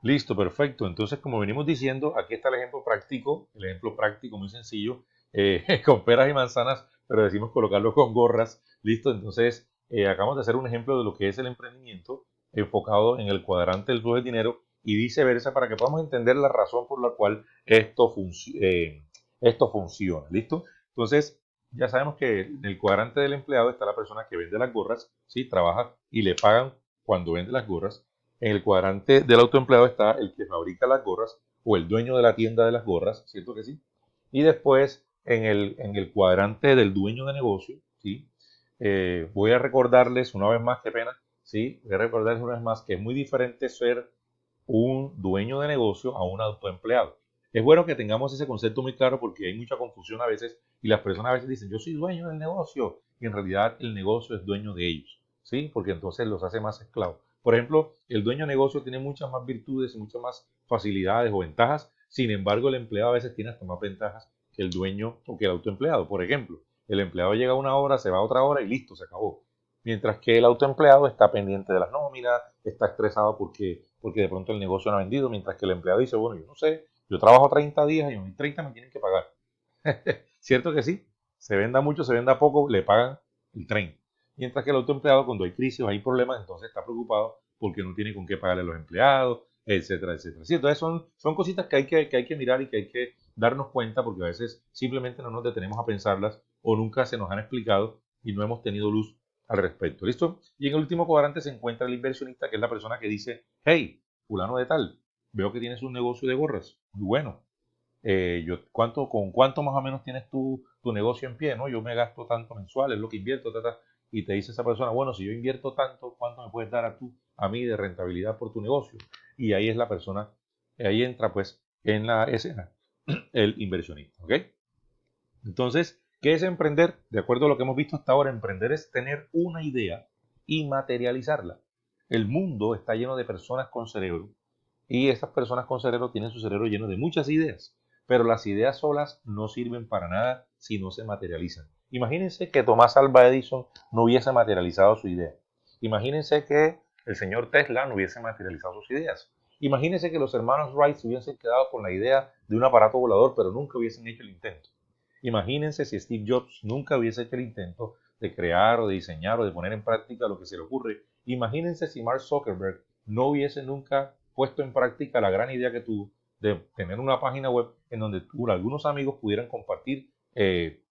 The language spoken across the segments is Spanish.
Listo, perfecto. Entonces, como venimos diciendo, aquí está el ejemplo práctico muy sencillo, con peras y manzanas, pero decimos colocarlo con gorras. Listo, entonces acabamos de hacer un ejemplo de lo que es el emprendimiento enfocado en el cuadrante del flujo de dinero y viceversa para que podamos entender la razón por la cual esto funciona. ¿Listo? Entonces, ya sabemos que en el cuadrante del empleado está la persona que vende las gorras, ¿sí? Trabaja y le pagan cuando vende las gorras. En el cuadrante del autoempleado está el que fabrica las gorras o el dueño de la tienda de las gorras, ¿cierto que sí? Y después en el cuadrante del dueño de negocio, ¿sí? Voy a recordarles una vez más, qué pena, ¿sí? Voy a recordarles una vez más que es muy diferente ser un dueño de negocio a un autoempleado. Es bueno que tengamos ese concepto muy claro porque hay mucha confusión a veces y las personas a veces dicen, yo soy dueño del negocio y en realidad el negocio es dueño de ellos, ¿sí? Porque entonces los hace más esclavos. Por ejemplo, el dueño de negocio tiene muchas más virtudes y muchas más facilidades o ventajas, sin embargo el empleado a veces tiene hasta más ventajas que el dueño o que el autoempleado. Por ejemplo, el empleado llega a una hora, se va a otra hora y listo, se acabó. Mientras que el autoempleado está pendiente de las nóminas, está estresado porque de pronto el negocio no ha vendido, mientras que el empleado dice, bueno, yo no sé, yo trabajo 30 días y en mis 30 me tienen que pagar. ¿Cierto que sí? Se venda mucho, se venda poco, le pagan el 30. Mientras que el autoempleado, cuando hay crisis o hay problemas, entonces está preocupado porque no tiene con qué pagarle a los empleados, etcétera, etcétera. Sí, entonces son cositas que hay que mirar y que hay que darnos cuenta porque a veces simplemente no nos detenemos a pensarlas o nunca se nos han explicado y no hemos tenido luz al respecto. ¿Listo? Y en el último cuadrante se encuentra el inversionista, que es la persona que dice, hey, fulano de tal, veo que tienes un negocio de gorras, muy bueno. ¿Con cuánto más o menos tienes tu negocio en pie? ¿No? Yo me gasto tanto mensual, es lo que invierto, y te dice esa persona, bueno, si yo invierto tanto, ¿cuánto me puedes dar a mí de rentabilidad por tu negocio? Y ahí es la persona, ahí entra pues en la escena el inversionista, ¿ok? Entonces, ¿qué es emprender? De acuerdo a lo que hemos visto hasta ahora, emprender es tener una idea y materializarla. El mundo está lleno de personas con cerebro y esas personas con cerebro tienen su cerebro lleno de muchas ideas, pero las ideas solas no sirven para nada si no se materializan. Imagínense que Tomás Alva Edison no hubiese materializado su idea. Imagínense que el señor Tesla no hubiese materializado sus ideas. Imagínense que los hermanos Wright se hubiesen quedado con la idea de un aparato volador, pero nunca hubiesen hecho el intento. Imagínense si Steve Jobs nunca hubiese hecho el intento de crear o de diseñar o de poner en práctica lo que se le ocurre. Imagínense si Mark Zuckerberg no hubiese nunca puesto en práctica la gran idea que tuvo de tener una página web en donde algunos amigos pudieran compartir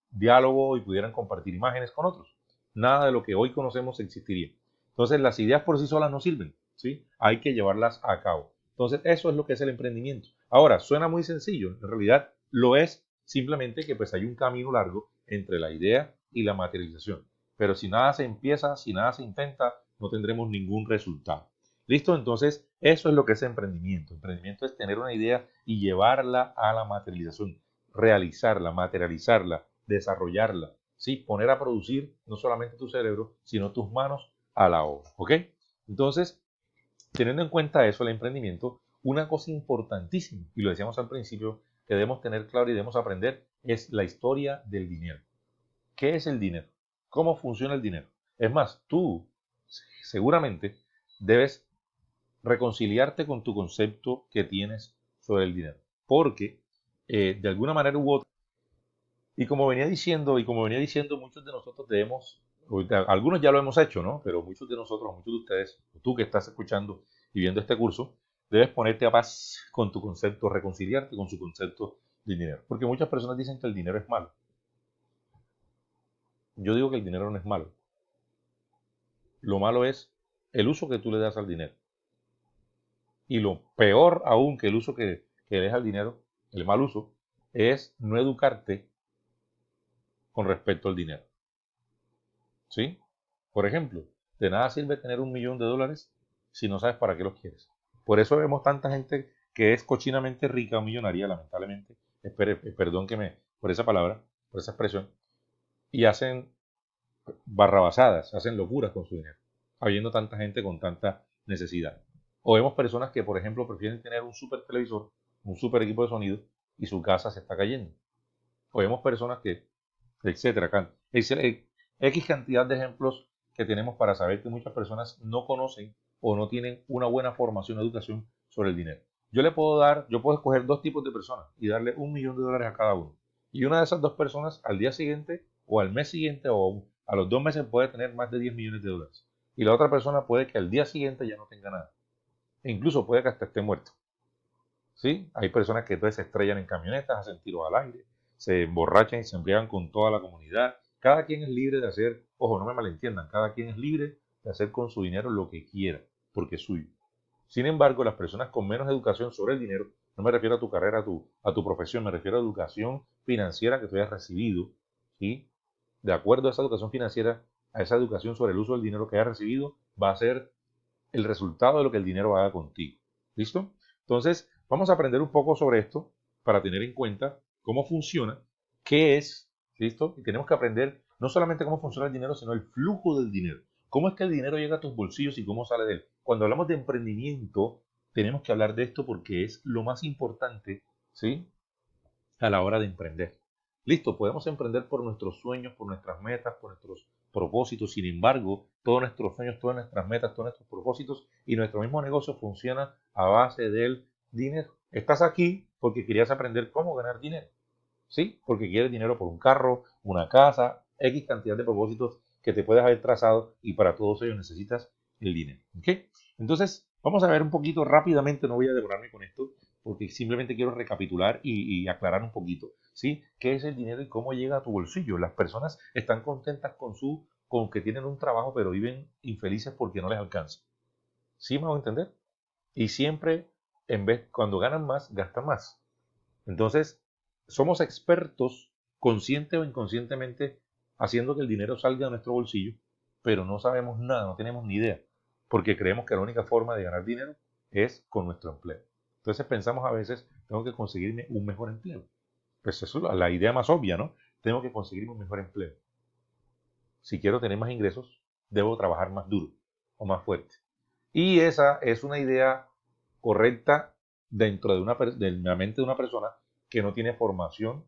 diálogo y pudieran compartir imágenes con otros. Nada de lo que hoy conocemos existiría. Entonces las ideas por sí solas no sirven, ¿sí? Hay que llevarlas a cabo. Entonces eso es lo que es el emprendimiento. Ahora, suena muy sencillo, en realidad lo es, simplemente que pues hay un camino largo entre la idea y la materialización. Pero si nada se empieza, si nada se intenta, no tendremos ningún resultado. ¿Listo? Entonces, eso es lo que es emprendimiento. Emprendimiento es tener una idea y llevarla a la materialización, realizarla, materializarla, desarrollarla, ¿sí? Poner a producir no solamente tu cerebro, sino tus manos a la obra, ¿ok? Entonces, teniendo en cuenta eso, el emprendimiento, una cosa importantísima, y lo decíamos al principio, que debemos tener claro y debemos aprender, es la historia del dinero. ¿Qué es el dinero? ¿Cómo funciona el dinero? Es más, tú seguramente debes reconciliarte con tu concepto que tienes sobre el dinero. Porque de alguna manera u otra, y como venía diciendo, muchos de nosotros debemos, algunos ya lo hemos hecho, ¿no? Pero muchos de nosotros, muchos de ustedes, tú que estás escuchando y viendo este curso, debes ponerte a paz con tu concepto, reconciliarte con su concepto de dinero. Porque muchas personas dicen que el dinero es malo. Yo digo que el dinero no es malo. Lo malo es el uso que tú le das al dinero. Y lo peor aún que el uso que le das al dinero, el mal uso, es no educarte con respecto al dinero. ¿Sí? Por ejemplo, de nada sirve tener $1.000.000 si no sabes para qué los quieres. Por eso vemos tanta gente que es cochinamente rica o millonaria, lamentablemente. Perdón por esa palabra, por esa expresión, y hacen barrabasadas, hacen locuras con su dinero, habiendo tanta gente con tanta necesidad. O vemos personas que, por ejemplo, prefieren tener un super televisor, un super equipo de sonido y su casa se está cayendo. O vemos personas que, etcétera. X cantidad de ejemplos que tenemos para saber que muchas personas no conocen o no tienen una buena formación o educación sobre el dinero. Yo puedo escoger dos tipos de personas y darle $1.000.000 a cada uno. Y una de esas dos personas al día siguiente o al mes siguiente o a los 2 meses puede tener más de $10 millones. Y la otra persona puede que al día siguiente ya no tenga nada. E incluso puede que hasta esté muerto. ¿Sí? Hay personas que entonces se estrellan en camionetas, hacen tiros al aire, se emborrachan y se embriagan con toda la comunidad. Cada quien es libre de hacer, ojo, no me malentiendan, cada quien es libre de hacer con su dinero lo que quiera, porque es suyo. Sin embargo, las personas con menos educación sobre el dinero, no me refiero a tu carrera, a tu profesión, me refiero a educación financiera que tú hayas recibido, ¿sí? De acuerdo a esa educación financiera, a esa educación sobre el uso del dinero que hayas recibido, va a ser el resultado de lo que el dinero haga contigo. ¿Listo? Entonces, vamos a aprender un poco sobre esto para tener en cuenta cómo funciona, qué es, ¿listo? Y tenemos que aprender no solamente cómo funciona el dinero, sino el flujo del dinero. Cómo es que el dinero llega a tus bolsillos y cómo sale de él. Cuando hablamos de emprendimiento, tenemos que hablar de esto porque es lo más importante, ¿sí? A la hora de emprender. Listo, podemos emprender por nuestros sueños, por nuestras metas, por nuestros propósitos. Sin embargo, todos nuestros sueños, todas nuestras metas, todos nuestros propósitos y nuestro mismo negocio funciona a base del dinero. Estás aquí porque querías aprender cómo ganar dinero. ¿Sí? Porque quieres dinero por un carro, una casa, X cantidad de propósitos que te puedes haber trazado y para todos ellos necesitas el dinero. ¿Ok? Entonces, vamos a ver un poquito rápidamente, no voy a demorarme con esto, porque simplemente quiero recapitular y aclarar un poquito, ¿sí? ¿Qué es el dinero y cómo llega a tu bolsillo? Las personas están contentas con que tienen un trabajo, pero viven infelices porque no les alcanza. ¿Sí me hago entender? Y siempre, cuando ganan más, gastan más. Entonces, somos expertos, consciente o inconscientemente, haciendo que el dinero salga de nuestro bolsillo, pero no sabemos nada, no tenemos ni idea, porque creemos que la única forma de ganar dinero es con nuestro empleo. Entonces pensamos a veces, tengo que conseguirme un mejor empleo. Pues eso es la idea más obvia, ¿no? Tengo que conseguirme un mejor empleo. Si quiero tener más ingresos, debo trabajar más duro o más fuerte. Y esa es una idea correcta dentro de la mente de una persona que no tiene formación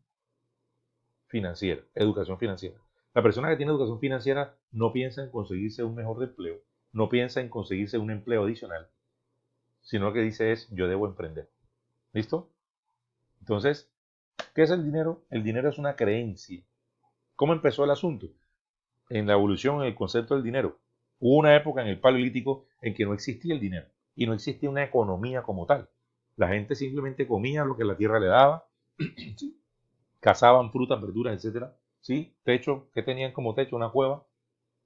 financiera, educación financiera. La persona que tiene educación financiera no piensa en conseguirse un mejor empleo, no piensa en conseguirse un empleo adicional, sino lo que dice es yo debo emprender. ¿Listo? Entonces, ¿qué es el dinero? El dinero es una creencia. ¿Cómo empezó el asunto? En la evolución, en el concepto del dinero. Hubo una época en el Paleolítico en que no existía el dinero y no existía una economía como tal. La gente simplemente comía lo que la tierra le daba, cazaban frutas, verduras, etcétera. ¿Sí? Techo, ¿qué tenían como techo? Una cueva,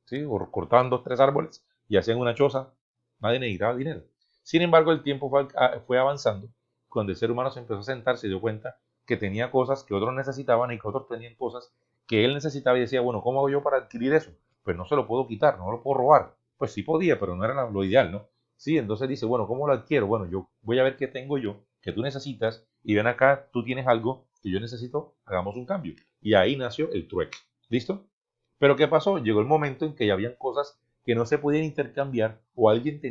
¿sí? O cortaban 2, 3 árboles y hacían una choza. Nadie necesitaba dinero. Sin embargo, el tiempo fue avanzando. Cuando el ser humano se empezó a sentar, se dio cuenta que tenía cosas que otros necesitaban y que otros tenían cosas que él necesitaba y decía, bueno, ¿cómo hago yo para adquirir eso? Pues no se lo puedo quitar, no lo puedo robar. Pues sí podía, pero no era lo ideal, ¿no? Sí, entonces dice, bueno, ¿cómo lo adquiero? Bueno, yo voy a ver qué tengo yo, que tú necesitas, y ven acá, tú tienes algo que yo necesito, hagamos un cambio. Y ahí nació el trueque. ¿Listo? Pero ¿qué pasó? Llegó el momento en que ya habían cosas que no se podían intercambiar o alguien,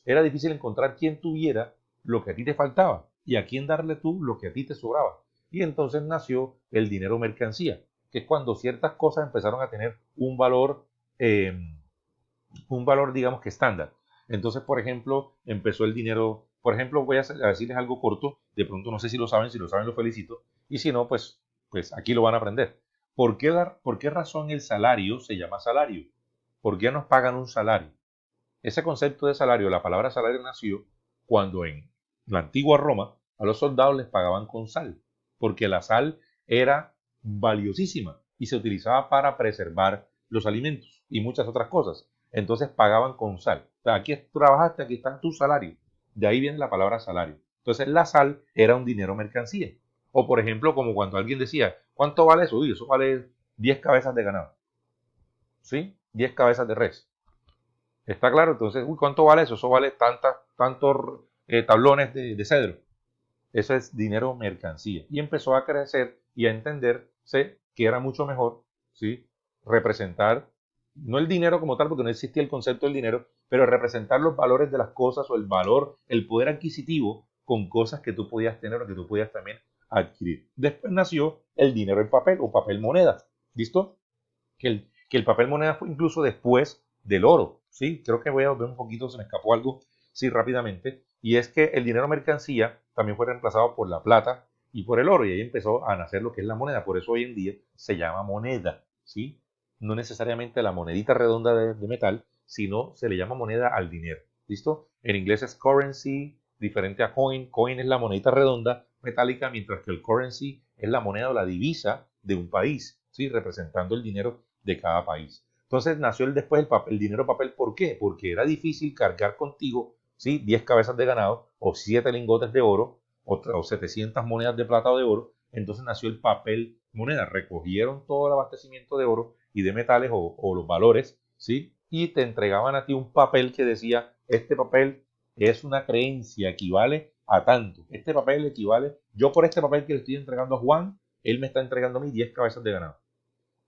era difícil encontrar quien tuviera lo que a ti te faltaba y a quién darle tú lo que a ti te sobraba. Y entonces nació el dinero mercancía, que es cuando ciertas cosas empezaron a tener eh, un valor digamos que estándar. Entonces, por ejemplo, empezó el dinero, por ejemplo, a decirles algo corto, de pronto no sé si lo saben lo felicito, y si no, pues aquí lo van a aprender. ¿Por qué razón el salario se llama salario? ¿Por qué nos pagan un salario? Ese concepto de salario, la palabra salario nació cuando en la antigua Roma a los soldados les pagaban con sal, porque la sal era valiosísima y se utilizaba para preservar los alimentos y muchas otras cosas. Entonces pagaban con sal. O sea, aquí trabajaste, aquí está tu salario. De ahí viene la palabra salario. Entonces la sal era un dinero mercancía. O por ejemplo, como cuando alguien decía, ¿cuánto vale eso? Uy, eso vale 10 cabezas de ganado. ¿Sí? 10 cabezas de res. ¿Está claro? Entonces, uy, ¿cuánto vale eso? Eso vale tantos tablones de cedro. Eso es dinero mercancía. Y empezó a crecer y a entenderse que era mucho mejor, ¿sí? Representar, no el dinero como tal, porque no existía el concepto del dinero, pero representar los valores de las cosas o el valor, el poder adquisitivo con cosas que tú podías tener o que tú podías también adquirir. Después nació el dinero en papel o papel moneda. ¿Listo? Que el papel moneda fue incluso después del oro. ¿sí? Creo que voy a volver un poquito, se me escapó algo, sí, rápidamente, y es que el dinero mercancía también fue reemplazado por la plata y por el oro, y ahí empezó a nacer lo que es la moneda, por eso hoy en día se llama moneda, ¿sí? No necesariamente la monedita redonda de metal, sino se le llama moneda al dinero, ¿listo? En inglés es currency, diferente a coin. Coin es la monedita redonda metálica, mientras que el currency es la moneda o la divisa de un país, ¿sí? Representando el dinero de cada país. Entonces nació después el dinero papel. ¿Por qué? Porque era difícil cargar contigo, ¿sí? 10 cabezas de ganado o 7 lingotes de oro o 700 monedas de plata o de oro. Entonces nació el papel moneda. Recogieron todo el abastecimiento de oro y de metales o los valores, ¿sí? Y te entregaban a ti un papel que decía, este papel es una creencia, equivale a tanto. Este papel equivale, yo por este papel que le estoy entregando a Juan, él me está entregando a mí 10 cabezas de ganado.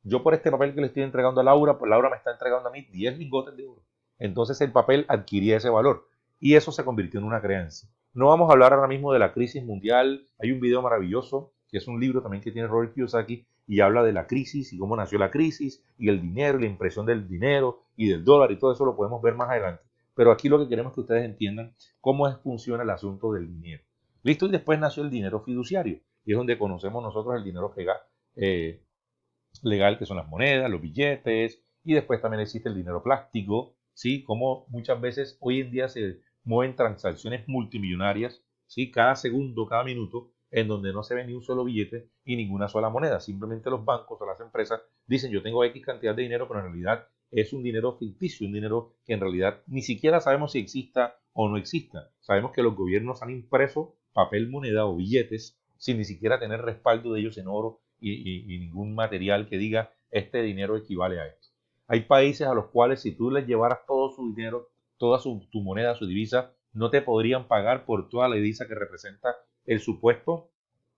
Yo por este papel que le estoy entregando a Laura, pues Laura me está entregando a mí 10 lingotes de oro. Entonces el papel adquiría ese valor y eso se convirtió en una creencia. No vamos a hablar ahora mismo de la crisis mundial. Hay un video maravilloso, que es un libro también que tiene Robert Kiyosaki, y habla de la crisis y cómo nació la crisis y el dinero y la impresión del dinero y del dólar y todo eso lo podemos ver más adelante. Pero aquí lo que queremos es que ustedes entiendan cómo funciona el asunto del dinero. Listo, y después nació el dinero fiduciario, y es donde conocemos nosotros el dinero legal, que son las monedas, los billetes, y después también existe el dinero plástico, ¿sí? Como muchas veces hoy en día se mueven transacciones multimillonarias, ¿sí? Cada segundo, cada minuto, en donde no se ve ni un solo billete y ninguna sola moneda. Simplemente los bancos o las empresas dicen yo tengo X cantidad de dinero, pero en realidad es un dinero ficticio, un dinero que en realidad ni siquiera sabemos si exista o no exista. Sabemos que los gobiernos han impreso papel moneda o billetes sin ni siquiera tener respaldo de ellos en oro y ningún material que diga este dinero equivale a esto. Hay países a los cuales si tú les llevaras todo su dinero, toda tu moneda, su divisa, no te podrían pagar por toda la divisa que representa el supuesto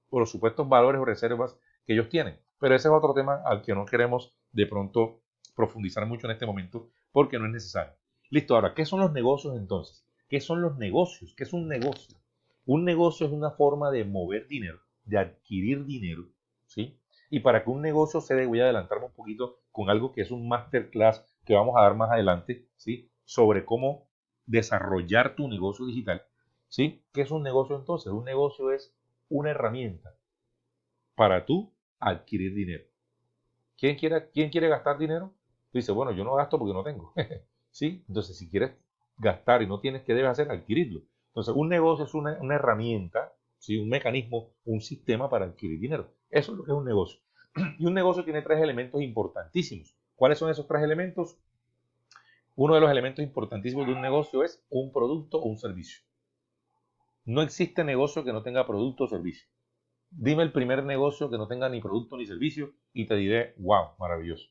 o los supuestos valores o reservas que ellos tienen. Pero ese es otro tema al que no queremos de pronto profundizar mucho en este momento porque no es necesario. Listo, ahora, ¿qué son los negocios entonces? ¿Qué son los negocios? ¿Qué es un negocio? Un negocio es una forma de mover dinero, de adquirir dinero, ¿sí? Y para que un negocio se dé, voy a adelantarme un poquito con algo que es un masterclass que vamos a dar más adelante, ¿sí? Sobre cómo desarrollar tu negocio digital, ¿sí? ¿Qué es un negocio entonces? Un negocio es una herramienta para tú adquirir dinero. ¿Quién quiere gastar dinero? Tú dices, bueno, yo no gasto porque no tengo. ¿Sí? Entonces, si quieres gastar y no tienes, ¿qué debes hacer? Adquirirlo. Entonces, un negocio es una herramienta, ¿sí? Un mecanismo, un sistema para adquirir dinero. Eso es lo que es un negocio. Y un negocio tiene tres elementos importantísimos. ¿Cuáles son esos tres elementos? Uno de los elementos importantísimos de un negocio es un producto o un servicio. No existe negocio que no tenga producto o servicio. Dime el primer negocio que no tenga ni producto ni servicio y te diré, wow, maravilloso.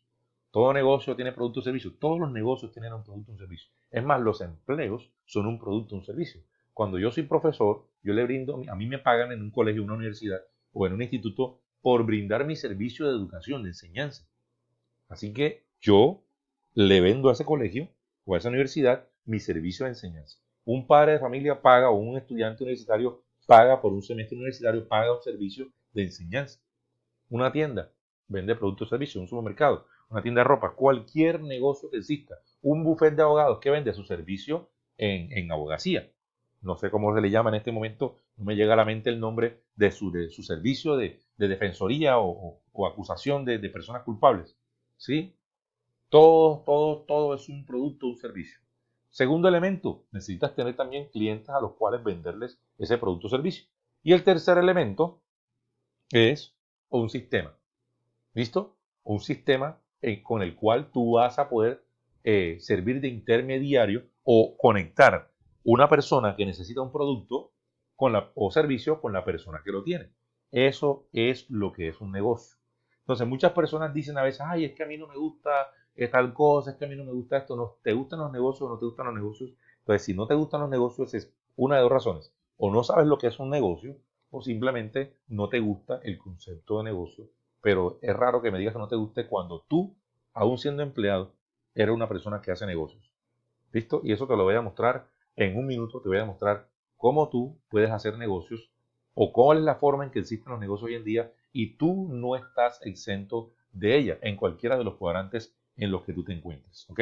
Todo negocio tiene producto o servicio. Todos los negocios tienen un producto o un servicio. Es más, los empleos son un producto o un servicio. Cuando yo soy profesor, yo le brindo, a mí me pagan en un colegio, una universidad o en un instituto por brindar mi servicio de educación, de enseñanza. Así que yo le vendo a ese colegio o a esa universidad mi servicio de enseñanza. Un padre de familia paga o un estudiante universitario paga por un semestre universitario, paga un servicio de enseñanza. Una tienda vende productos y servicios, un supermercado, una tienda de ropa, cualquier negocio que exista, un bufete de abogados que vende su servicio en abogacía. No sé cómo se le llama en este momento, no me llega a la mente el nombre de su servicio de defensoría o acusación de personas culpables. ¿Sí? Todo es un producto, un servicio. Segundo elemento, necesitas tener también clientes a los cuales venderles ese producto o servicio. Y el tercer elemento es un sistema. ¿Listo? Un sistema con el cual tú vas a poder servir de intermediario o conectar una persona que necesita un producto o servicio con la persona que lo tiene. Eso es lo que es un negocio. Entonces, muchas personas dicen a veces, ay, es que a mí no me gusta tal cosa, es que a mí no me gusta esto. No, ¿te gustan los negocios o no te gustan los negocios? Entonces, si no te gustan los negocios, es una de dos razones. O no sabes lo que es un negocio, o simplemente no te gusta el concepto de negocio, pero es raro que me digas que no te guste cuando tú, aún siendo empleado, eres una persona que hace negocios. ¿Listo? Y eso te lo voy a mostrar en un minuto, te voy a mostrar cómo tú puedes hacer negocios o cuál es la forma en que existen los negocios hoy en día y tú no estás exento de ella en cualquiera de los cuadrantes en los que tú te encuentres. ¿Ok?